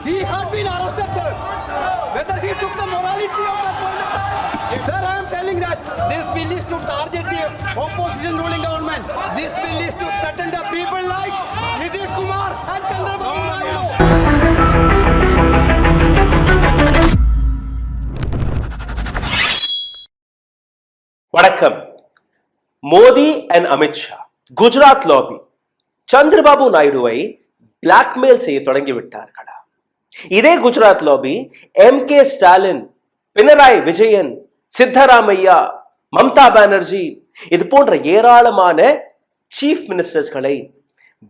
He had been arrested, sir. Whether he took the morality of that point of time. Sir, I am telling that this bill is to target the opposition ruling government. This bill is to threaten the people like Nitish Kumar and Chandrababu Naidu. வணக்கம். Modi and Amit Shah Gujarat lobby Chandrababu நாயுடுவை blackmail செய்ய தொடங்கிவிட்டார்களா? இதே Gujarat lobby MK Stalin, Pinarayi Vijayan, Siddaramaiah, Mamata Banerjee இது போன்ற ஏராளமான chief மினிஸ்டர்ஸ்களை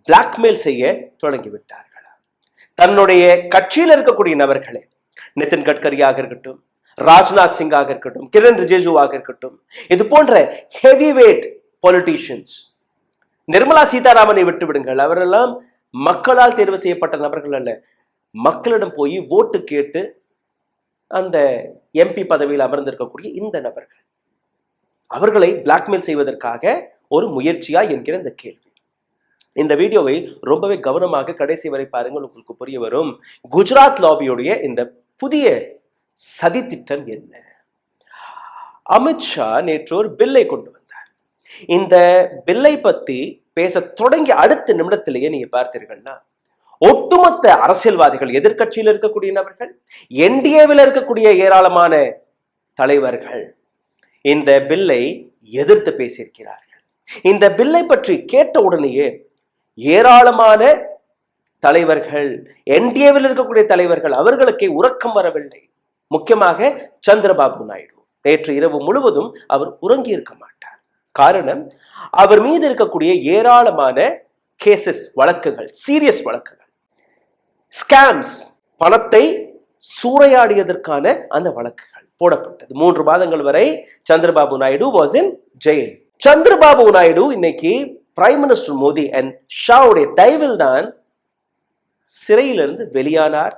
blackmail செய்ய தொடங்கிவிட்டார்களா? தன்னுடைய கட்சியில் இருக்கக்கூடிய நபர்களே, நிதின் கட்கரியாக இருக்கட்டும், ராஜ்நாத் சிங்காக இருக்கட்டும், கிரண் ரிஜிஜுவாக இருக்கட்டும், இது போன்ற ஹெவி வெயிட் பொலிட்டீஷியன்ஸ், நிர்மலா சீதாராமனை விட்டு விடுங்கள், அவரெல்லாம் மக்களால் தேர்வு செய்யப்பட்ட நபர்கள் அல்ல. மக்களிடம் போய் ஓட்டு கேட்டு அந்த MP பதவியில் அமர்ந்திருக்கக்கூடிய இந்த நபர்கள், அவர்களை பிளாக்மெயில் செய்வதற்காக ஒரு முயற்சியா என்கிற இந்த கேள்வி. இந்த வீடியோவை ரொம்பவே கவனமாக கடைசி வரை பாருங்கள், உங்களுக்கு புரிய வரும். குஜராத் லாபியுடைய இந்த புதிய சதி திட்டம் என்ன? அமித்ஷா நேற்று ஒரு பில்லை கொண்டு வந்தார். இந்த பில்லை பத்தி பேச தொடங்கி அடுத்த நிமிடத்திலேயே நீங்க பார்த்தீர்கள்னா, ஒட்டுமொத்த அரசியல்வாதிகள், எதிர்கட்சியில் இருக்கக்கூடிய நபர்கள், NDAவில் இருக்கக்கூடிய ஏராளமான தலைவர்கள் இந்த பில்லை எதிர்த்து பேசியிருக்கிறார்கள். இந்த பில்லை பற்றி கேட்ட உடனேயே ஏராளமான தலைவர்கள், NDAவில் இருக்கக்கூடிய தலைவர்கள், அவர்களுக்கே உறக்கம் வரவில்லை. முக்கியமாக சந்திரபாபு நாயுடு நேற்று இரவு முழுவதும் அவர் உறங்கி இருக்க மாட்டார். காரணம், அவர் மீது இருக்கக்கூடிய ஏராளமான கேசஸ், வழக்குகள், சீரியஸ் வழக்குகள், ஸ்கேம்ஸ், பணத்தை சூறையாடியதற்கான அந்த வழக்குகள் போடப்பட்டது. 3 மாதங்கள் வரை Chandrababu Naidu was in jail. Chandrababu Naidu இன்னைக்கு பிரைம் மினிஸ்டர் மோடி அண்ட் ஷாவுடைய தயவில் தான் சிறையிலிருந்து வெளியானார்.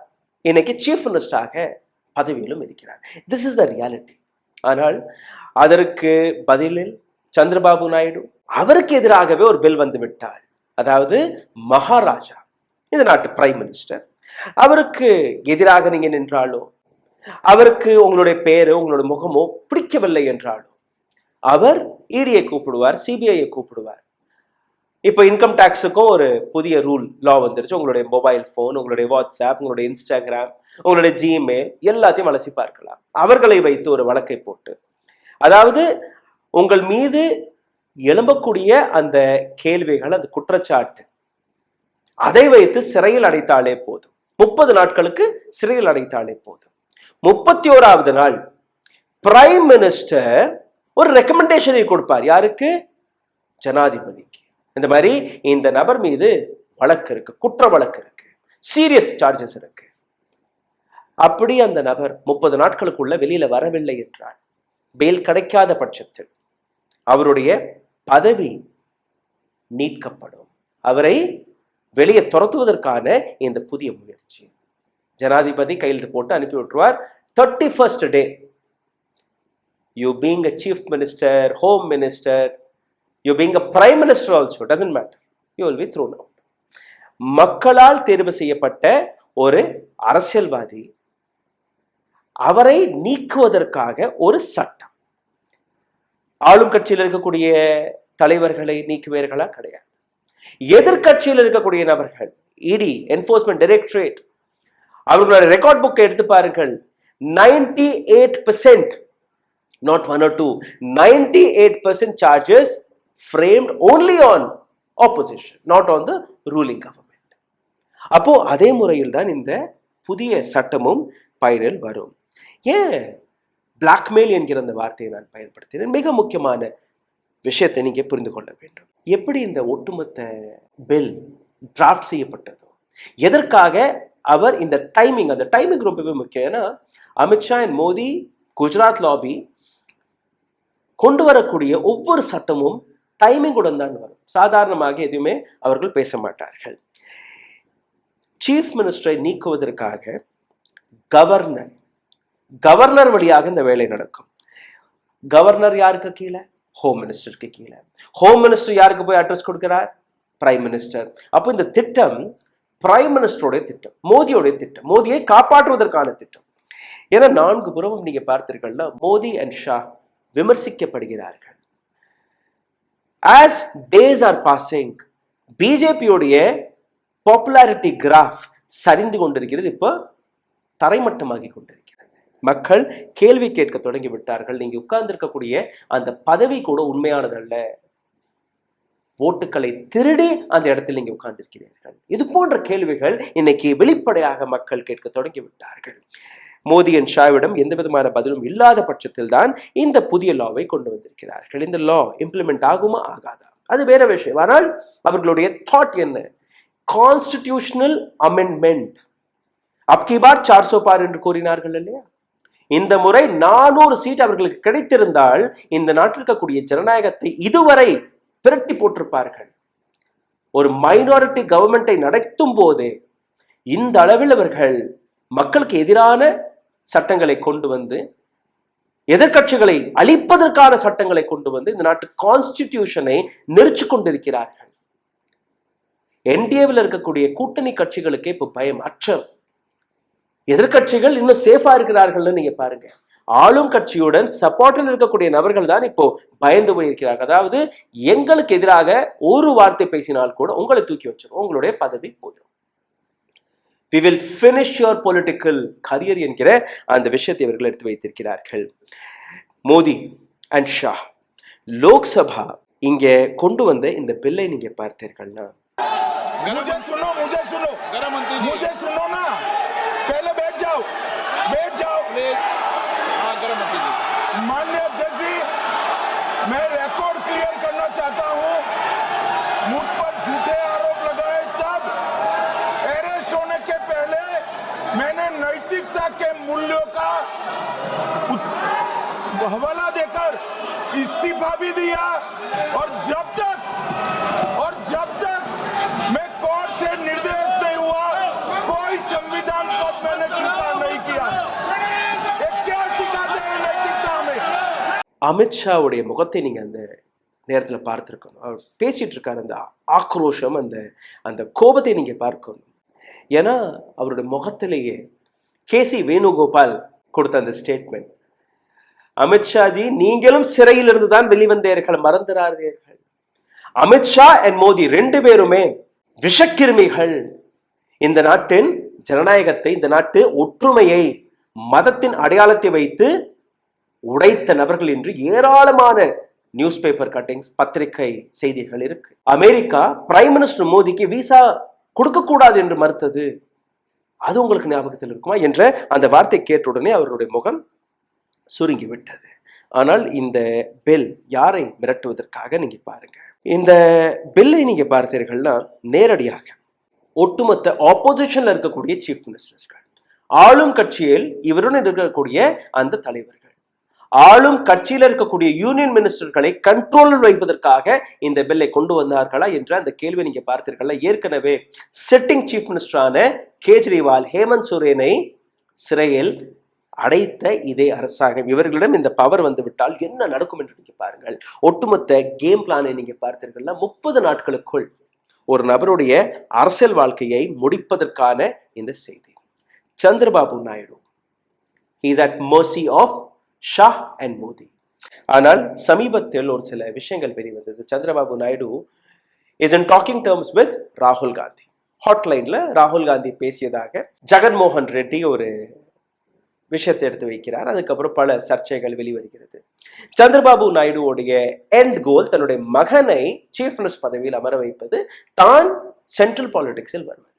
இன்னைக்கு சீஃப் மினிஸ்டராக பதவியிலும் இருக்கிறார். This is the reality. ஆனால் அதற்கு பதிலில் சந்திரபாபு நாயுடு அவருக்கு எதிராகவே ஒரு பில் வந்து விட்டார். அதாவது மகாராஜா, இந்த நாட்டு பிரைம் மினிஸ்டர், அவருக்கு எதிராக நீங்க நின்றாலோ, அவருக்கு உங்களுடைய பேரு, உங்களுடைய முகமோ பிடிக்கவில்லை என்றாலோ, அவர் EDயை கூப்பிடுவார், CBIயை கூப்பிடுவார். இப்போ இன்கம் டாக்ஸுக்கும் ஒரு புதிய லா வந்துருச்சு. உங்களுடைய மொபைல் போன், உங்களுடைய வாட்ஸ்அப், உங்களுடைய இன்ஸ்டாகிராம், உங்களுடைய ஜிமெயில் எல்லாத்தையும் அலசி பார்க்கலாம். அவர்களை வைத்து ஒரு வழக்கை போட்டு, அதாவது உங்கள் மீது எழும்பக்கூடிய அந்த கேள்விகள், அந்த குற்றச்சாட்டு, அதை வைத்து சிறையில் அடைத்தாலே போதும். 30 நாட்களுக்கு சிறையில் அடைத்தாலே போதும். 31வது நாள் பிரைம் மினிஸ்டர் ஒரு ரெக்கமெண்டேஷனை கொடுப்பார். யாருக்கு? ஜனாதிபதிக்கு. இந்த மாதிரி இந்த நபர் மீது வழக்கு இருக்கு, குற்ற வழக்கு இருக்கு, சீரியஸ் சார்ஜஸ் இருக்கு. அப்படி அந்த நபர் 30 நாட்களுக்குள்ள வெளியில வரவில்லை என்றால், பெயில் கிடைக்காத பட்சத்தில் அவருடைய பதவி நீக்கப்படும். அவரை வெளியே துரத்துவதற்கான இந்த புதிய முயற்சி ஜனாதிபதி கையெழுத்து போட்டு அனுப்பி விட்டுருவார். 31st day, you being a chief minister, home minister, you being a prime minister also, doesn't matter, you will be thrown out. மக்களால் தேர்வு செய்யப்பட்ட ஒரு அரசியல்வாதி, அவரை நீக்குவதற்காக ஒரு சட்டம். ஆளும் கட்சியில் இருக்கக்கூடிய தலைவர்களை நீக்குவீர்களா? கிடையாது. எதிர்கட்சியில் இருக்கக்கூடிய நபர்கள், ED, என்ஃபோர்ஸ்மெண்ட் டைரக்டரேட், அவர்களுடைய ரெக்கார்ட் புக்கை எடுத்து பாருங்கள். 98%, not 1 or 2, 98% charges framed only on opposition, not on the ruling government. அப்போ அதே முறையில் தான் இந்த புதிய சட்டமும் பயனில் வரும். ஏன் பிளாக்மெயில் என்கிற அந்த வார்த்தையை நான் பயன்படுத்தினேன்? மிக முக்கியமான விஷயத்தை நீங்க புரிந்து கொள்ள வேண்டும். எப்படி இந்த ஒட்டுமொத்த பில் டிராஃப்ட் செய்யப்பட்டதோ, எதற்காக அவர் இந்த டைமிங், அந்த டைமிங் ரொம்பவே முக்கியம். ஏன்னா அமித்ஷா அண்ட் மோடி, குஜராத் லாபி கொண்டு வரக்கூடிய ஒவ்வொரு சட்டமும் டைமிங்குடன் தான் வரும். சாதாரணமாக எதுவுமே அவர்கள் பேச மாட்டார்கள். சீஃப் மினிஸ்டரை நீக்குவதற்காக கவர்னர் வழியாக இந்த வேலை நடக்கும். கவர்னர் யாருக்கு கீழே? ஹோம் மினிஸ்டருக்கு கீழே. ஹோம் மினிஸ்டர் யாருக்கு போய் அட்ரஸ் கொடுக்கிறார்? Prime minister. அப்போ இந்த திட்டம் பிரைம் மினிஸ்டருடைய திட்டம், மோடியோடைய திட்டம், மோடியை காப்பாற்றுவதற்கான திட்டம். ஏன்னா 4 புறமும் நீங்க பார்த்தீர்கள்னா மோடி அண்ட் ஷா விமர்சிக்கப்படுகிறார்கள். as days are passing, பிஜேபியோடைய பாப்புலாரிட்டி கிராஃப் சரிந்து கொண்டிருக்கிறது, இப்போ தரைமட்டமாகி கொண்டிருக்கிறது. மக்கள் கேள்வி கேட்க தொடங்கி விட்டார்கள். நீங்க உட்கார்ந்திருக்கக்கூடிய அந்த பதவி கூட உண்மையானதல்ல, ஓட்டுக்களை திருடி அந்த இடத்தில் நீங்க உட்கார்ந்திருக்கிறீர்கள். இது போன்ற கேள்விகள் இன்னைக்கு வெளிப்படையாக மக்கள் கேட்க தொடங்கி விட்டார்கள். மோடி அண்ட் ஷாவிடம் எந்த விதமான பதிலும் இல்லாத பட்சத்தில் தான் இந்த புதிய லாவை கொண்டு வந்திருக்கிறார்கள். இந்த லா இம்ப்ளிமெண்ட் ஆகுமா ஆகாதா அது வேற விஷயம். ஆனால் அவர்களுடைய தாட் என்ன? Constitutional amendment. அப்கி பார் 400 பார் என்று கூறினார்கள் இல்லையா? இந்த முறை 400 சீட் அவர்களுக்கு கிடைத்திருந்தால் இந்த நாட்டில் இருக்கக்கூடிய ஜனநாயகத்தை இதுவரை பிரட்டி போட்டிருப்பார்கள். ஒரு மைனாரிட்டி கவர்மெண்டை நடத்தும் போதே இந்த அளவில் அவர்கள் மக்களுக்கு எதிரான சட்டங்களை கொண்டு வந்து, எதிர்கட்சிகளை அழிப்பதற்கான சட்டங்களை கொண்டு வந்து இந்த நாட்டு கான்ஸ்டிடியூஷனை நெரிச்சு கொண்டிருக்கிறார்கள். என்டிஏவில் இருக்கக்கூடிய கூட்டணி கட்சிகளுக்கே இப்போ பயம், அச்சம். எதிர்கட்சிகள் இன்னும் சேஃபா இருக்கிறார்கள். நீங்க பாருங்க, ஆளும் கட்சியுடன் சப்போர்ட்டில் இருக்கக்கூடிய நபர்கள் தான் இப்போ பயந்து போயிருக்கிறார்கள். அதாவது எங்களுக்கு எதிராக ஒரு வார்த்தை பேசினால் கூட உங்களை தூக்கி வச்சிடும், உங்களுடைய பதவி போயிடும். we will finish your political career என்கிற அந்த விஷயத்தை இவர்கள் எடுத்து வைத்திருக்கிறார்கள். மோடி அண்ட் ஷா லோக்சபா இங்க கொண்டு வந்த இந்த பில்லை நீங்க பார்த்தீர்கள்னா, मुझे सुनो गृह मंत्री मुझे सुनो ना, पहले बैठ जाओ गृह मंत्री जी। माननीय अध्यक्ष जी, मैं रिकॉर्ड क्लियर करना चाहता हूं, मुझ पर झूठे आरोप लगाए तब अरेस्ट होने के पहले मैंने नैतिकता के मूल्यों का हवाला देकर इस्तीफा भी दिया, और जब तक मैं कोर्ट से निर्देश नहीं हुआ कोई संविधान पद मैंने स्वीकार नहीं किया। ये क्या सिखाते हैं नैतिकता में? அமித்ஷாவுடைய முகத்தை நீங்க அந்த நேரத்தில் பார்த்திருக்கணும். அவர் பேசிட்டு இருக்காரு, அந்த ஆக்ரோஷம், அந்த கோபத்தை நீங்க பார்க்கணும். ஏன்னா அவருடைய முகத்திலேயே கேசி வேணுகோபால் கொடுத்த அந்த ஸ்டேட்மெண்ட், அமித்ஷாஜி நீங்களும் சிறையில் இருந்து தான் வெளிவந்தீர்கள், மறந்துடாதீர்கள். அமித்ஷா அண்ட் மோடி 2 பேருமே விஷக்கிருமிகள். இந்த நாட்டின் ஜனநாயகத்தை, இந்த நாட்டு ஒற்றுமையை, மதத்தின் அடையாளத்தை வைத்து உடைத்த நபர்கள் என்று ஏராளமான நியூஸ் பேப்பர் கட்டிங்ஸ், பத்திரிகை செய்திகள் இருக்கு. அமெரிக்கா பிரைம் மினிஸ்டர் மோடிக்கு விசா கொடுக்க கூடாது என்று மறுத்தது, அது உங்களுக்கு ஞாபகத்தில் இருக்குமா என்ற அந்த வார்த்தை கேட்ட உடனே அவருடைய முகம் சுருங்கி விட்டது. ஆனால் இந்த பில் யாரை மிரட்டுவதற்காக நீங்க பாருங்க. இந்த பில்லை நீங்க பார்த்தீர்கள்னா நேரடியாக ஒட்டுமொத்த ஆப்போசிஷன்ல இருக்கக்கூடிய சீஃப் மினிஸ்டர்ஸ்கள், ஆளும் கட்சியில் இவருடன் இருக்கக்கூடிய அந்த தலைவர்கள், ஆளும் கட்சியில் இருக்கக்கூடிய யூனியன் மினிஸ்டர்களை கண்ட்ரோலில் வைப்பதற்காக இந்த பில்லை கொண்டு வந்தார்களா என்ற அந்த கேள்வி நீங்க பார்த்தீர்களா? ஏற்கனவே சிட்டிங் சீஃப் மினிஸ்டரான கேஜ்ரிவால் ஹேமந்த் சோரேனை சிறையில் அடைத்த இதே அரசாங்கம், இவர்களிடம் இந்த பவர் வந்து விட்டால் என்ன நடக்கும் என்று நீங்க பாருங்கள். ஒட்டுமொத்த கேம் பிளானை நீங்க பார்த்தீர்கள்னா 30 நாட்களுக்குள் ஒரு நபருடைய அரசியல் வாழ்க்கையை முடிப்பதற்கான இந்த செய்தி. Chandrababu Naidu is at mercy of Shah and Modi. ஆனால் சமீபத்தில் ஒரு சில விஷயங்கள் வெளிவந்தது. Chandrababu Naidu is in docking terms with ராகுல் காந்தி. ஹாட்லைன்ல ராகுல் காந்தி பேசியதாக ஜெகன்மோகன் ரெட்டி ஒரு விஷயத்தை எடுத்து வைக்கிறார். அதுக்கப்புறம் பல சர்ச்சைகள் வெளிவருகிறது. சந்திரபாபு நாயுடுவோடைய எண்ட் கோல் தன்னுடைய மகனை சீஃப் மினிஸ்டர் பதவியில் அமர வைப்பது, தான் சென்ட்ரல் பாலிடிக்ஸில் வருவது.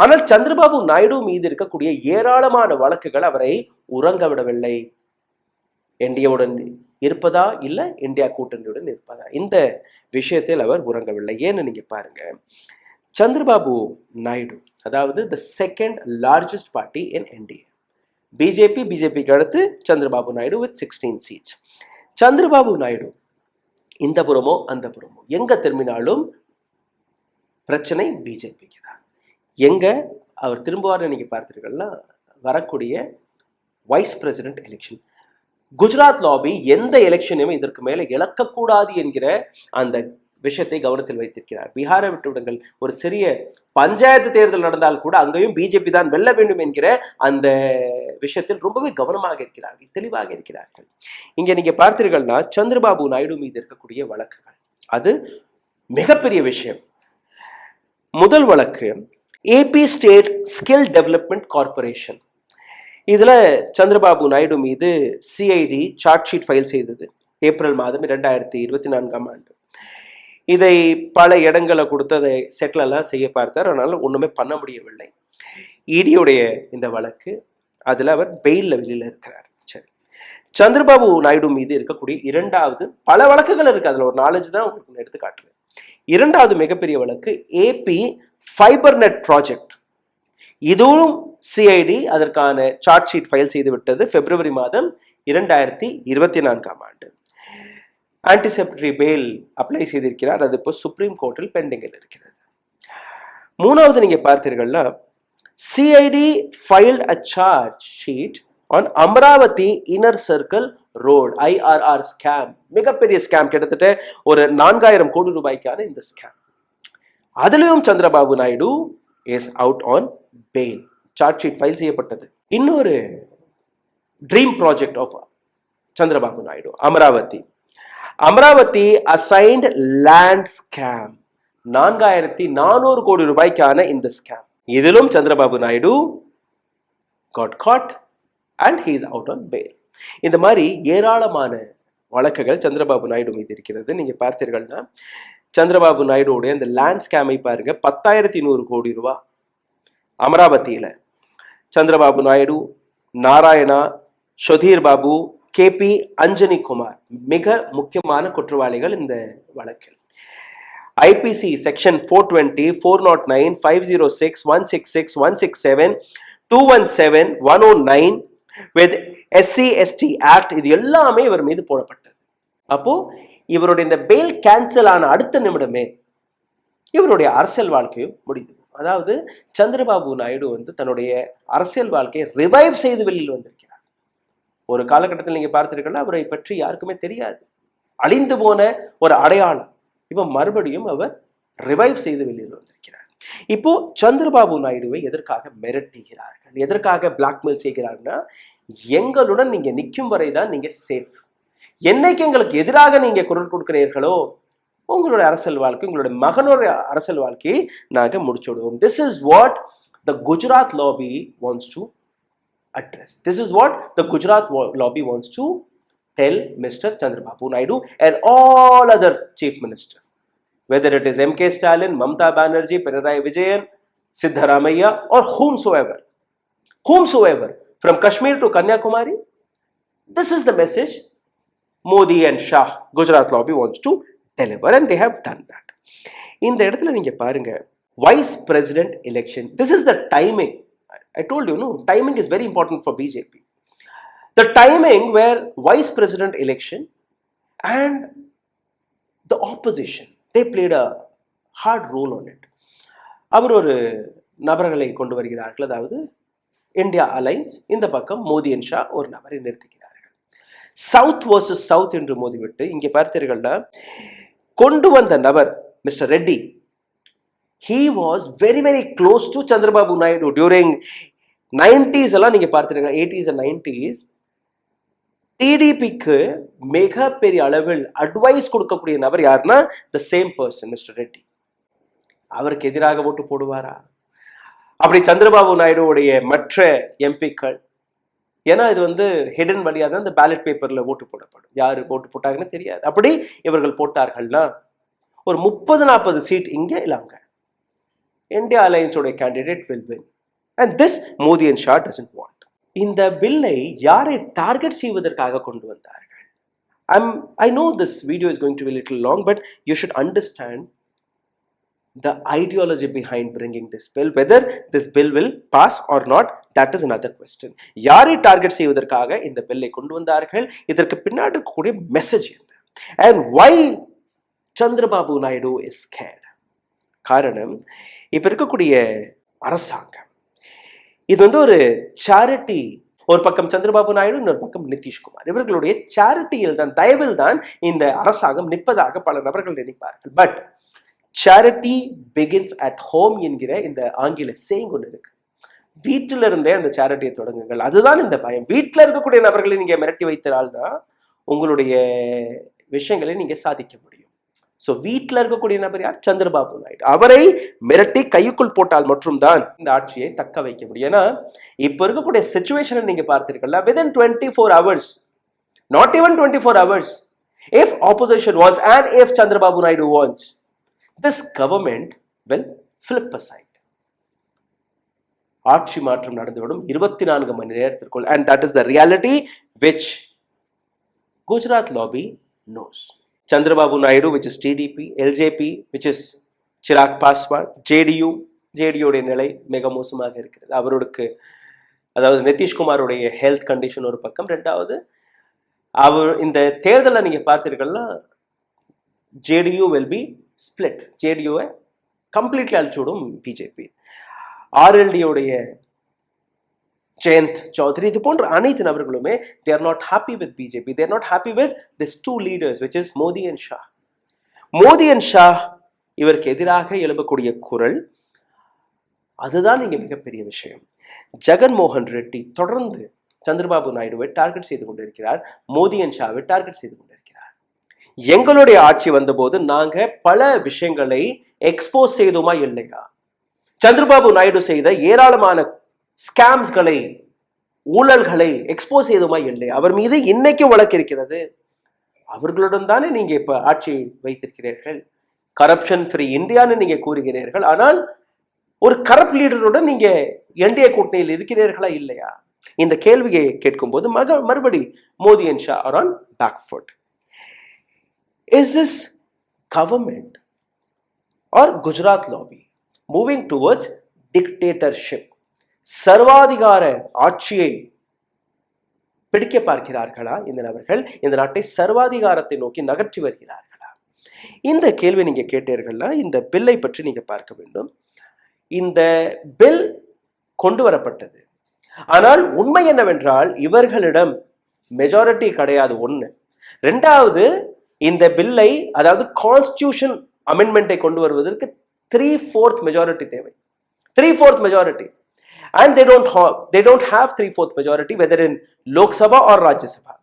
ஆனால் சந்திரபாபு நாயுடு மீது இருக்கக்கூடிய ஏராளமான வழக்குகள் அவரை உறங்க விடவில்லை. என்டிஏவுடன் இருப்பதா இல்ல இந்தியா கூட்டணியுடன் இருப்பதா, இந்த விஷயத்தில் அவர் உறங்கவில்லை. ஏன்னு நீங்க பாருங்க, சந்திரபாபு நாயுடு அதாவது the second largest party in NDA. பிஜேபிக்கு அடுத்து சந்திரபாபு நாயுடு வித் 16 சீட்ஸ். சந்திரபாபு நாயுடு இந்த புறமோ அந்த புறமோ எங்க திரும்பினாலும் பிரச்சனை பிஜேபிக்கு தான். எங்க அவர் திரும்புவார்னு நீங்க பார்த்தீர்கள்னா வரக்கூடிய vice president election. Gujarat lobby எந்த எலெக்ஷனையும் இதற்கு மேல இழக்கக்கூடாது என்கிற அந்த விஷயத்தை கவனத்தில் வைத்திருக்கிறார். பீகாரை விட்டு விடுங்கள், ஒரு சிறிய பஞ்சாயத்து தேர்தல் நடந்தால் கூட அங்கேயும் பிஜேபி தான் வெல்ல வேண்டும் என்கிற அந்த விஷயத்தில் ரொம்பவே கவனமாக இருக்கிறார்கள், தெளிவாக இருக்கிறார்கள். இங்க நீங்க பார்த்தீர்கள்னா சந்திரபாபு நாயுடு மீது இருக்கக்கூடிய வழக்குகள் அது மிகப்பெரிய விஷயம். முதல் வழக்கு AP state skill development corporation. இதுல சந்திரபாபு நாயுடு மீது சிஐடி சார்ஜ் ஷீட் ஃபைல் செய்தது ஏப்ரல் மாதம் 2024 இதை பல இடங்களை கொடுத்து அதை செட்டில் எல்லாம் செய்ய பார்த்தார். அதனால ஒண்ணுமே பண்ண முடியவில்லை. இடியுடைய இந்த வழக்கு, அதுல அவர் பெயில்ல வெளியில இருக்கிறார். சரி, சந்திரபாபு நாயுடு மீது இருக்கக்கூடிய இரண்டாவது, பல வழக்குகள் இருக்கு, அதுல ஒரு 4-5 தான் உங்களுக்கு எடுத்து காட்டுறேன். இரண்டாவது மிகப்பெரிய வழக்கு ஏபி ஃபைபர் நெட் ப்ராஜெக்ட். இதுவும் சிஐடி அதற்கான சார்ஜ் ஷீட் ஃபைல் செய்து விட்டது பிப்ரவரி மாதம் 2024. ஆன்டிசிபேட்டரி பெயில் அப்ளை செய்திருக்கிறார். அது இப்போ சுப்ரீம் கோர்ட்டில் பெண்டிங்கில் இருக்கிறது. மூணாவது நீங்க பார்த்தீர்கள்னா CID filed a charge sheet on Amaravati inner circle road IRR scam. மிகப்பெரிய ஸ்கேம், கிட்டத்தட்ட ஒரு 4000 கோடி ரூபாய்க்கான இந்த ஸ்கேம். அதிலும் Chandrababu Naidu is out on bail. Charge sheet file செய்யப்பட்டது. இன்னொரு dream project of Chandrababu Naidu, Amaravati assigned land scam. 4400 கோடி ரூபாய்க்கான இந்த ஸ்கேம். இதிலும் Chandrababu Naidu got caught and he is out on bail. இந்த மாதிரி ஏராளமான வழக்குகள் சந்திரபாபு நாயுடு மீது இருக்கிறது. நீங்க பார்த்தீர்கள்னா சந்திரபாபு நாயுடுடைய இந்த லேண்ட் ஸ்கேமை பாருங்க, 10,100 கோடி ரூபாய் அமராவதியில. சந்திரபாபு நாயுடு, நாராயணா, சுதீர் பாபு, KP அஞ்சனி குமார் மிக முக்கியமான குற்றவாளிகள் இந்த வழக்கில். IPC section 420, 409, 506, 166, 167, 217, 109 with SC/ST act, இது எல்லாமே இவர் மீது போடப்பட்டது. அப்போ இவருடைய இந்த பெயில் கேன்சல் ஆன அடுத்த நிமிடமே இவருடைய அரசியல் வாழ்க்கையும் முடிந்தது. அதாவது சந்திரபாபு நாயுடு தன்னுடைய அரசியல் வாழ்க்கையை ரிவைவ் செய்து வெளியில் வந்திருக்கிறார். ஒரு காலகட்டத்தில் நீங்க பார்த்திருக்கீங்கன்னா அவரை பற்றி யாருக்குமே தெரியாது, அழிந்து போன ஒரு அடையாளம். இப்ப மறுபடியும் அவர் ரிவைவ் செய்து வெளியில் வந்திருக்கிறார். இப்போ சந்திரபாபு நாயுடுவை எதற்காக மிரட்டுகிறார்கள், எதற்காக பிளாக்மெயில் செய்கிறார்னா, எங்களுடன் நீங்க நிற்கும் வரைதான் நீங்க சேஃப். என்னைக்கு எங்களுக்கு எதிராக நீங்க குரல் கொடுக்கிறீர்களோ உங்களுடைய அரசியல் வாழ்க்கை, உங்களுடைய மகனுடைய அரசியல் வாழ்க்கையை நாங்க முடிச்சு விடுவோம். This is what the Gujarat lobby wants to address. This is what the Gujarat lobby wants to tell Mr. Chandrababu Naidu and all other chief ministers, whether it is MK Stalin, Mamata Banerjee, Pinarayi Vijayan, Siddharamaiah, or whomsoever from Kashmir to Kanyakumari. This is the message Modi and Shah, Gujarat lobby wants to deliver, and they have done that. இந்த இடத்துல நீங்க பாருங்க, vice president election. This is the timing. I told you, no, timing is very important for BJP. The timing where vice president election and the opposition, they played a hard role on it. அவர் ஒரு நபர்களை கொண்டு வருகிறார்கள், அதாவது India alliance, இந்த பக்கம் Modi and Shah ஒரு நபரை நிறுத்துகிறார்கள். South versus south என்று மோதிவிட்டு இங்கே பார்த்தீர்கள்னா கொண்டு வந்த நபர் mister Reddy, he was very very close to Chandrababu Naidu during 90s எல்லாம் நீங்க பார்த்திருங்க, 80s and 90s. டிடிபிக்கு மிகப்பெரிய அளவில் அட்வைஸ் கொடுக்கக்கூடிய நபர் யாருன்னா the same person, mister Reddy. அவருக்கு எதிராக ஓட்டு போடுவாரா? அப்படி சந்திரபாபு நாயுடுவுடைய மற்ற எம்பிக்கள், ஏன்னா இது ஹிடன் வழியா தான் இந்த பேலட் பேப்பர்ல ஓட்டு போடப்படும், யாரு ஓட்டு போட்டாங்கன்னு தெரியாது. அப்படி இவர்கள் போட்டார்கள்னா ஒரு 30-40 சீட் இங்க இல்லாங்க இந்தியா அலையன்ஸோட candidate will win, and this Modi and Shah doesn't want. இந்த பில்லை யாரை டார்கெட் செய்வதற்காக கொண்டு வந்தார்கள்? I know this video is going to be a little long, but you should understand the ideology behind bringing this bill. Whether this bill will pass or not, that is another question. யாரை target செய்வதற்காக இந்த பில்லை கொண்டு வந்தார்கள், இதற்கு பின்னாடி இருக்கக்கூடிய message என்ன, and why Chandrababu Naidu is scared? காரணம், இப்ப இருக்கக்கூடிய அரசாங்கம் இது ஒரு சேரிட்டி ஒரு பக்கம் சந்திரபாபு நாயுடு, இன்னொரு பக்கம் நிதிஷ்குமார். இவர்களுடைய சேரிட்டியில் தான், தயவில் தான் இந்த அரசாங்கம் நிற்பதாக பல நபர்கள் நினைப்பார்கள். But charity begins at home என்கிற இந்த ஆங்கில சேயிங் ஒன்று இருக்கு. வீட்டில இருந்தே அந்த சேரிட்டியை தொடங்குங்கள். அதுதான் இந்த பயம். வீட்டில் இருக்கக்கூடிய நபர்களை நீங்க மிரட்டி வைத்தால்தான் உங்களுடைய விஷயங்களை நீங்க சாதிக்க முடியும். சோ வீட்டில் இருக்கக்கூடிய நபர் யார்? சந்திரபாபு நாயுடு. அவரை மிரட்டி கைக்குள் போட்டால் மட்டும்தான் இந்த ஆட்சியை தக்க வைக்க முடியும். ஏன்னா இப்ப இருக்கக்கூடிய சிச்சுவேஷனை நீங்க பார்த்தீர்கள்ல, within 24 hours, not even 24 hours, if opposition wants and if Chandrababu Naidu wants, this government will flip aside. ஆட்சி மாற்றம் நடந்துவிடும் 24 மணி நேரத்திற்குள். And that is the reality which Gujarat lobby knows. Chandrababu Naidu, which is TDP, LJP, which is Chirag Paswan, JDU உடைய நிலை மிக மோசமாக இருக்கிறது. அவருக்கு அதாவது நிதிஷ்குமாருடைய ஹெல்த் கண்டிஷன் ஒரு பக்கம். ரெண்டாவது அவர் இந்த தேர்தலை நீங்க பார்த்தீர்கள்னா JDU will be split. JDU-வை கம்ப்ளீட்லி அழிச்சுவிடும் பிஜேபி. RLD உடைய ஜெயந்த் சௌத்ரி, இது போன்ற அனைத்து நபர்களுமே they are not happy with BJP. They are not happy with these two leaders, which is Modi and Shah. Modi and Shah இவருக்கு எதிராக எழுப்பக்கூடிய குரல் அதுதான் இங்க மிகப்பெரிய விஷயம். ஜெகன்மோகன் ரெட்டி தொடர்ந்து சந்திரபாபு நாயுடுவை டார்கெட் செய்து கொண்டிருக்கிறார், மோடி அண்ட் ஷாவை டார்கெட் செய்து கொண்டிருக்கிறார். எங்களுடைய ஆட்சி வந்தபோது நாங்க பல விஷயங்களை எக்ஸ்போஸ் செய்தோமா இல்லையா? சந்திரபாபு நாயுடு செய்த ஏராளமான ஸ்கேம்ஸ்களை, ஊழல்களை எக்ஸ்போஸ் செய்தோமா இல்லை? அவர் மீது இன்னைக்கு வழக்கு இருக்கிறது. அவர்களுடன் தானே நீங்க இப்ப ஆட்சி வைத்திருக்கிறீர்கள். கரப்ஷன் ஃப்ரீ இந்தியான்னு நீங்க கூறுகிறீர்கள். ஆனால் ஒரு கரப்ட் லீடருடன் நீங்க என்டிஏ கூட்டணியில் இருக்கிறீர்களா இல்லையா? இந்த கேள்வியை கேட்கும் போது மறுபடி Modi and Shah are on back foot. Is this government or Gujarat lobby moving towards dictatorship? சர்வாதிகார ஆட்சியை பிடிக்க பார்க்கிறார்களா இந்த நபர்கள்? இந்த நாட்டை சர்வாதிகாரத்தை நோக்கி நகர்த்தி வருகிறார்களா? இந்த கேள்வி நீங்க கேட்டீர்கள்னா இந்த பில்லை பற்றி நீங்க பார்க்க வேண்டும். இந்த பில் கொண்டு வரப்பட்டது. ஆனால் உண்மை என்னவென்றால் இவர்களிடம் மெஜாரிட்டி கிடையாது. ஒண்ணு. ரெண்டாவது, இந்த பில்லை அதாவது கான்ஸ்டிடியூஷன் அமெண்ட்மெண்ட்டை கொண்டு வருவதற்கு 3/4 மெஜாரிட்டி தேவை. 3/4 majority. And they don't have 3/4 majority whether in Lok Sabha or Rajya Sabha.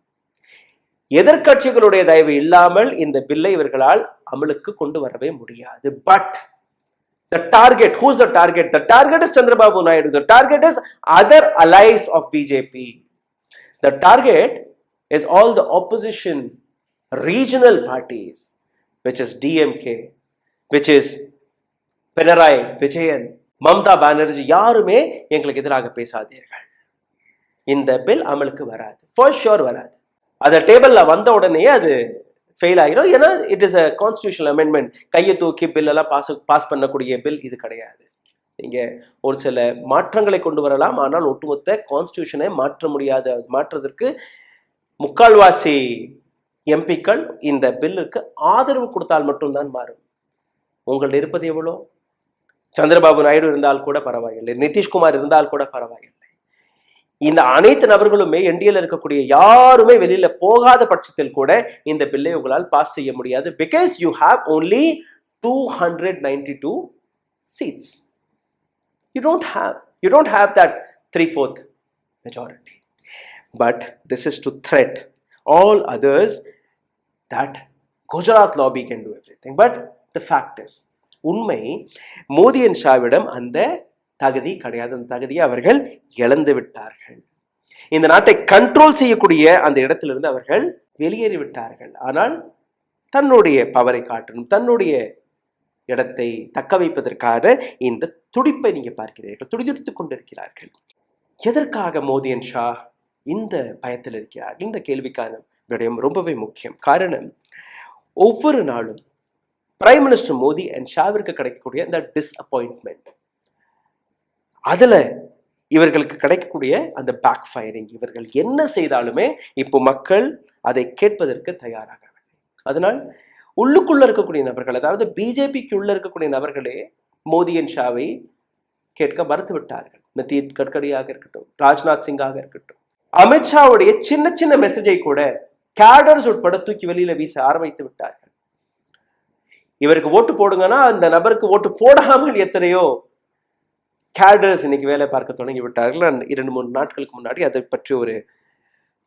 எதிர்க்கட்சிகளுடைய தயவு இல்லாமல் இந்த பில்லை இவர்களால் அமலுக்கு கொண்டு வரவே முடியாது. But the target, who's the target? The target is Chandrababu Naidu. The target is other allies of BJP. The target is all the opposition regional parties, which is DMK, which is Pinarayi Vijayan, Mamata Banerjee. யாருமே எங்களுக்கு எதிராக பேசாதீர்கள். இந்த bill அமலுக்கு வராது, for sure வராது. அந்த டேபிள்ல வந்த உடனே அது ஃபெயில் ஆகிடும். ஏன்னா it is a constitutional amendment. கையை தூக்கி பில் எல்லாம் பாஸ் பண்ணக்கூடிய பில் இது கிடையாது. நீங்க ஒரு சில மாற்றங்களை கொண்டு வரலாம், ஆனால் ஒட்டுமொத்த கான்ஸ்டிடியூஷனை மாற்ற முடியாது. மாற்றுவதற்கு முக்கால்வாசி எம்பிக்கள் இந்த பில்லுக்கு ஆதரவு கொடுத்தால் மட்டும்தான் மாறும். உங்கள்ட்ட இருப்பது எவ்வளோ? சந்திரபாபு நாயுடு இருந்தால் கூட பரவாயில்லை, நிதிஷ்குமார் இருந்தால் கூட பரவாயில்லை. இந்த அனைத்து நபர்களுமே என்டிஏல இருக்கக்கூடிய யாருமே வெளியில போகாத பட்சத்தில் கூட இந்த பில்லை உங்களால் பாஸ் செய்ய முடியாது. Because you have only 292 seats. You don't have that 3/4 majority. But this is to threat all others that Gujarat lobby can do everything. But the fact is, உண்மை மோடி அண்ட் ஷாவிடம் அந்த தகுதி கிடையாது. அந்த தகுதியை அவர்கள் இழந்து விட்டார்கள். இந்த நாட்டை கண்ட்ரோல் செய்யக்கூடிய அந்த இடத்திலிருந்து அவர்கள் வெளியேறி விட்டார்கள். ஆனால் தன்னுடைய பவரை காட்டணும், தன்னுடைய இடத்தை தக்க வைப்பதற்காக இந்த துடிப்பை நீங்க பார்க்கிறீர்கள், துடிதுடித்துக் கொண்டிருக்கிறார்கள். எதற்காக மோடி அண்ட் ஷா இந்த பயத்தில் இருக்கிறார்கள்? இந்த கேள்விக்கான விடயம் ரொம்பவே முக்கியம். காரணம், ஒவ்வொரு நாளும் பிரைம் மினிஸ்டர் மோடி அண்ட் ஷாவிற்கு கிடைக்கக்கூடிய அந்த டிஸ்அப்பாயின்ட்மெண்ட், அதுல இவர்களுக்கு கிடைக்கக்கூடிய அந்த பேக் ஃபயரிங், இவர்கள் என்ன செய்தாலுமே இப்போ மக்கள் அதை கேட்பதற்கு தயாராகவில்லை. அதனால் உள்ளுக்குள்ள இருக்கக்கூடிய நபர்கள், அதாவது பிஜேபிக்கு உள்ள இருக்கக்கூடிய நபர்களே மோடி அண்ட் ஷாவை கேட்க மறுத்து விட்டார்கள். நிதின் கட்கரியாக இருக்கட்டும், ராஜ்நாத் சிங்காக இருக்கட்டும், அமித்ஷாவுடைய சின்ன சின்ன மெசேஜை கூட கேடர்ஸ் உட்பட தூக்கி வெளியில வீச ஆரம்பித்து விட்டார்கள். இவருக்கு ஓட்டு போடுங்கன்னா அந்த நபருக்கு ஓட்டு போடாமல் எத்தனையோ கேடர்ஸ் இன்னைக்கு வேலை பார்க்க தொடங்கி விட்டார்கள். நான் 2-3 நாட்களுக்கு முன்னாடி அதை பற்றி ஒரு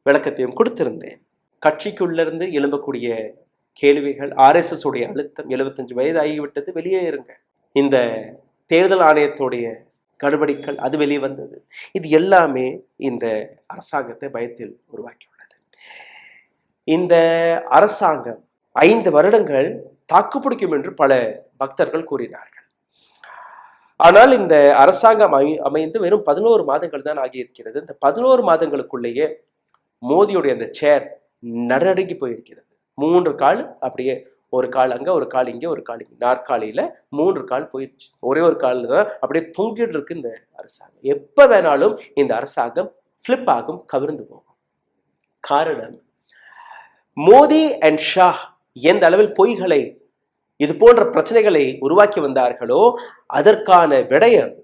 விளக்கத்தையும் கொடுத்திருந்தேன். கட்சிக்குள்ள இருந்து எழும்பக்கூடிய கேள்விகள், RSS உடைய அழுத்தம், 75 வயது ஆகிவிட்டது, வெளியே இருங்க, இந்த தேர்தல் ஆணையத்துடைய கடுபடிகள் அது வெளியே வந்தது. இது எல்லாமே இந்த அரசாங்கத்தை பயத்தில் உருவாக்கியுள்ளது. இந்த அரசாங்கம் 5 வருடங்கள் தாக்குப்பிடிக்கும் என்று பல பக்தர்கள் கூறினார்கள். ஆனால் இந்த அரசாங்கம் அமைந்து வெறும் 11 மாதங்கள் தான் ஆகியிருக்கிறது. இந்த 11 மாதங்களுக்குள்ளேயே மோடியுடைய அந்த சேர் நடுநடுங்கி போயிருக்கிறது. 3 கால் அப்படியே, ஒரு கால் அங்க, ஒரு கால் இங்கே, ஒரு கால் இங்கே, நாற்காலியில 3 கால் போயிடுச்சு. ஒரே ஒரு கால் தான் அப்படியே தொங்கிட்டு இருக்கு இந்த அரசாங்கம். எப்ப வேணாலும் இந்த அரசாங்கம் பிளிப் ஆகும், கவிர்ந்து போகும். காரணம், மோடி அண்ட் ஷா எந்த அளவில் பொய்களை, இது போன்ற பிரச்சனைகளை உருவாக்கி வந்தார்களோ அதற்கான விடயம்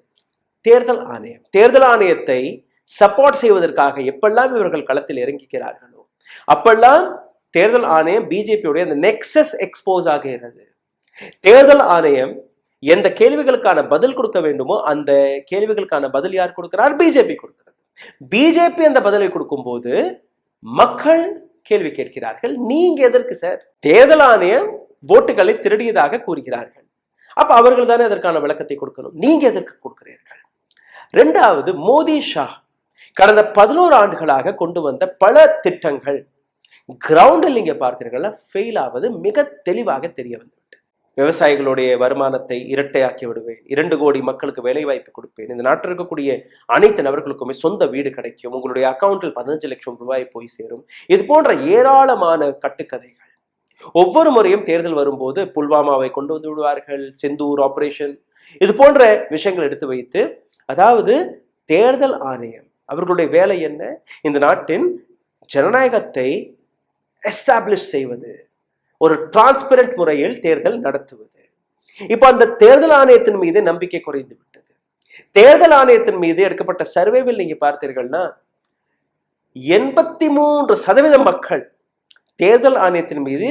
தேர்தல் ஆணையம். தேர்தல் ஆணையத்தை சப்போர்ட் செய்வதற்காக எப்பெல்லாம் இவர்கள் களத்தில் இறங்குகிறார்களோ அப்பெல்லாம் தேர்தல் ஆணையம் பிஜேபியுடைய அந்த நெக்ஸஸ் எக்ஸ்போஸ் ஆகிறது. தேர்தல் ஆணையம் எந்த கேள்விகளுக்கான பதில் கொடுக்க வேண்டுமோ அந்த கேள்விகளுக்கான பதில் யார் கொடுக்கிறார்? பிஜேபி கொடுக்கிறது. பிஜேபி அந்த பதிலை கொடுக்கும் போது மக்கள் கேள்வி கேட்கிறார்கள், நீங்க எதற்கு சார் தேர்தல் ஆணையம் ஓட்டுகளை திருடியதாக கூறுகிறார்கள்? அப்ப அவர்கள் தானே அதற்கான விளக்கத்தை கொடுக்கணும், நீங்க எதற்கு கொடுக்கிறீர்கள்? 2வது, மோடி ஷா கடந்த 11 ஆண்டுகளாக கொண்டு வந்த பல திட்டங்கள் கிரவுண்டில் நீங்க பார்த்தீர்கள்னா ஃபெயில் ஆவது மிக தெளிவாக தெரிய வந்துவிட்டு. விவசாயிகளுடைய வருமானத்தை இரட்டையாக்கி விடுவேன், 2 கோடி மக்களுக்கு வேலை வாய்ப்பு கொடுப்பேன், இந்த நாட்டில் இருக்கக்கூடிய அனைத்து நபர்களுக்குமே சொந்த வீடு கிடைக்கும், உங்களுடைய அக்கௌண்டில் 15 லட்சம் ரூபாய் போய் சேரும். இது போன்ற ஏராளமான கட்டுக்கதைகள். ஒவ்வொரு முறையும் தேர்தல் வரும்போது புல்வாமாவை கொண்டு வந்து விடுவார்கள், செந்தூர் ஆபரேஷன், இது போன்ற விஷயங்கள் எடுத்து வைத்து, அதாவது தேர்தல் ஆணையம் அவர்களுடைய வேலை என்ன? இந்த நாட்டின் ஜனநாயகத்தை எஸ்டாப்ளிஷ் செய்வது, ஒரு டிரான்ஸ்பரண்ட் முறையில் தேர்தல் நடத்துவது. இப்ப அந்த தேர்தல் ஆணையத்தின் மீது நம்பிக்கை குறைந்து விட்டது. தேர்தல் ஆணையத்தின் மீது எடுக்கப்பட்ட சர்வேவில் நீங்க பார்த்தீர்கள்னா 83% மக்கள் தேர்தல் ஆணையத்தின் மீது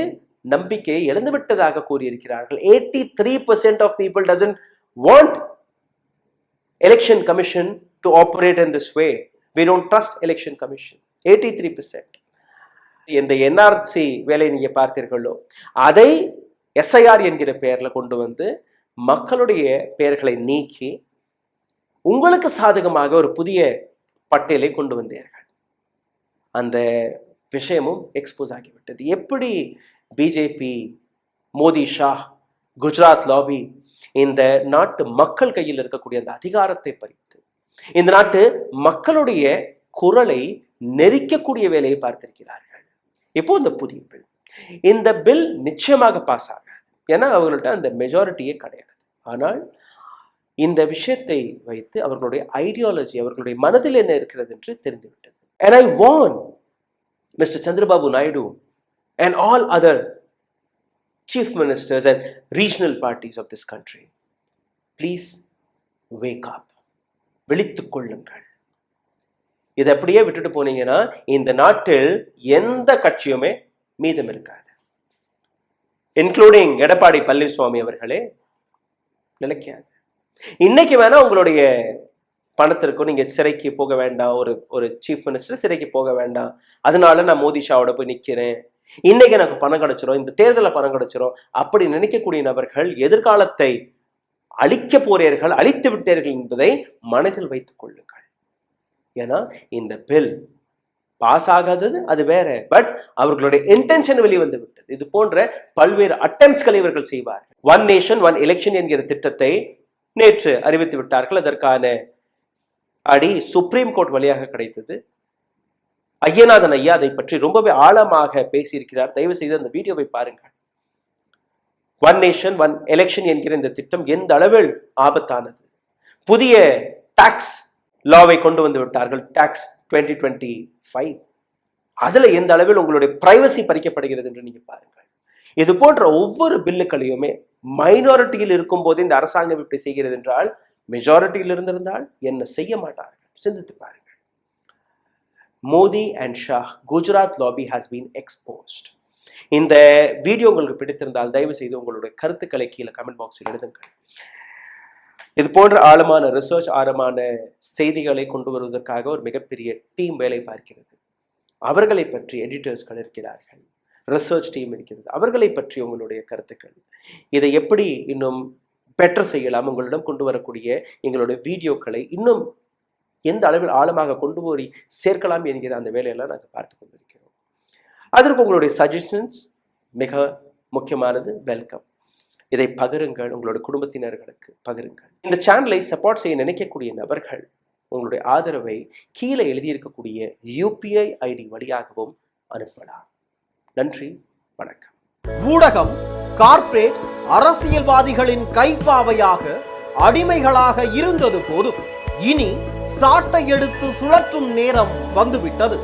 நம்பிக்கையை இழந்துவிட்டதாக கூறியிருக்கிறார்கள். 83% of people doesn't want election commission to operate in this way. We don't trust election commission. 83%. இந்த NRC வேலை நீங்க பார்த்தீர்களோ அதை SIR என்கிற பெயர்ல கொண்டு வந்து மக்களுடைய பெயர்களை நீக்கி உங்களுக்கு சாதகமாக ஒரு புதிய பட்டியலை கொண்டு வந்தீர்கள். அந்த விஷயமும் எக்ஸ்போஸ் ஆகிவிட்டது. எப்படி பிஜேபி, மோடி ஷா, குஜராத் லாபி இந்த நாட்டு மக்கள் கையில் இருக்கக்கூடிய அந்த அதிகாரத்தை பறித்து இந்த நாட்டு மக்களுடைய குரலை நெரிக்கக்கூடிய வேலையை பார்த்திருக்கிறார்கள். இப்போ இந்த புதிய பில், இந்த பில் நிச்சயமாக பாஸ் ஆகாது, ஏன்னா அவர்கள்ட்ட அந்த மெஜாரிட்டியே கிடையாது. ஆனால் இந்த விஷயத்தை வைத்து அவர்களுடைய ஐடியாலஜி, அவர்களுடைய மனதில் என்ன இருக்கிறது என்று தெரிந்துவிட்டது. And I warn Mr. Chandrababu Naidu and all other chief ministers and regional parties of this country, please wake up. விழித்துக் கொள்ளுங்கள். இதை அப்படியே விட்டுட்டு போனீங்கன்னா இந்த நாட்டில் எந்த கட்சியுமே மீதம் இருக்காது, இன்க்ளூடிங் எடப்பாடி பழனிசாமி அவர்களே நிலைக்காது. இன்னைக்கு வேணா உங்களுடைய பணத்திற்கும் நீங்க சிறைக்கு போக வேண்டாம், ஒரு சீஃப் மினிஸ்டர் சிறைக்கு போக வேண்டாம், அதனால நான் மோடி ஷாவோட போய் நிக்கிறேன், இன்னைக்கு எனக்கு பணம் கிடைச்சிரும், இந்த தேர்தலில் பணம் கிடைச்சிரும், அப்படி நினைக்கக்கூடிய நபர்கள் எதிர்காலத்தை அழிக்க போறீர்கள், அழித்து விட்டீர்கள் என்பதை மனதில் வைத்துக் கொள்ளுங்கள். ஏன்னா இந்த பில் பாஸ் ஆகாதது அது வேற, பட் அவர்களுடைய இன்டென்ஷன் வெளிவந்து விட்டது. இது போன்ற பல்வேறு அட்டெம்ப்ட்ஸ்களை இவர்கள் செய்வார்கள். ஒன் நேஷன் ஒன் எலெக்ஷன் என்கிற திட்டத்தை நேற்று அறிவித்து விட்டார்கள். அதற்கான அடி சுப்ரீம் கோர்ட் வழியாக கிடைத்தது. ஐயநாதன் ஐயா அதை பற்றி ரொம்பவே ஆழமாக பேசியிருக்கிறார். தயவு செய்து அந்த வீடியோவை பாருங்கள். ஒன் நேஷன் ஒன் எலெக்ஷன் என்கிற இந்த திட்டம் எந்த அளவில் ஆபத்தானது. புதிய டாக்ஸ் லாவை கொண்டு வந்து விட்டார்கள், டாக்ஸ் 2025. அதுல எந்த அளவில் உங்களுடைய பிரைவசி பறிக்கப்படுகிறது என்று நீங்க பாருங்கள். இது போன்ற ஒவ்வொரு பில்லுகளையுமே மைனாரிட்டியில் இருக்கும் போது இந்த அரசாங்கம் இப்படி செய்கிறது என்றால் மெஜாரிட்டியில் இருந்திருந்தால் என்ன செய்ய மாட்டார்கள்? சிந்தித்து பாருங்கள். Modi and Shah Gujarat lobby has been exposed. இந்த வீடியோ உங்களுக்கு பிடித்திருந்தால் தயவு செய்து உங்களுடைய கருத்துக்களை கீழே கமெண்ட் பாக்ஸில் எழுதுங்கள். இது போன்ற ஆழமான ரிசர்ச், ஆழமான செய்திகளை கொண்டு வருவதற்காக ஒரு மிகப்பெரிய டீம் வேலை பார்க்கிறது. அவர்களை பற்றி எடிட்டர்ஸ்கள் இருக்கிறார்கள், ரிசர்ச் டீம் இருக்கிறது. அவர்களை பற்றி உங்களுடைய கருத்துக்கள், இதை எப்படி இன்னும் பெட்டர் செய்யலாம், உங்களிடம் கொண்டு வரக்கூடிய எங்களுடைய வீடியோக்களை இன்னும் எந்த அளவில் ஆழமாக கொண்டு போய் சேர்க்கலாம் என்கிற அந்த வேலையெல்லாம் நாங்கள் பார்த்து கொண்டிருக்கிறோம். அதற்கு உங்களுடைய சஜஷன்ஸ் மிக முக்கியமானது. வெல்கம். இதை பகிருங்கள், உங்களுடைய குடும்பத்தினர்களுக்கு பகிருங்கள். இந்த சேனலை சப்போர்ட் செய்ய நினைக்கக்கூடிய நபர்கள் உங்களுடைய ஆதரவை கீழே எழுதியிருக்கக்கூடிய UPI ID வழியாகவும் அனுப்பலாம். நன்றி, வணக்கம். ஊடகம் கார்ப்பரேட் அரசியல்வாதிகளின் கைப்பாவையாக, அடிமைகளாக இருந்தது போதும். இனி சாட்டை எடுத்து சுழற்றும் நேரம் வந்துவிட்டது.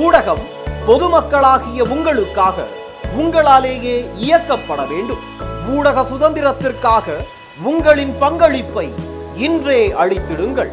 ஊடகம் பொதுமக்களாகிய உங்களுக்காக, உங்களாலேயே இயக்கப்பட வேண்டும். ஊடக சுதந்திரத்திற்காக உங்களின் பங்களிப்பை இன்றே அளித்திடுங்கள்.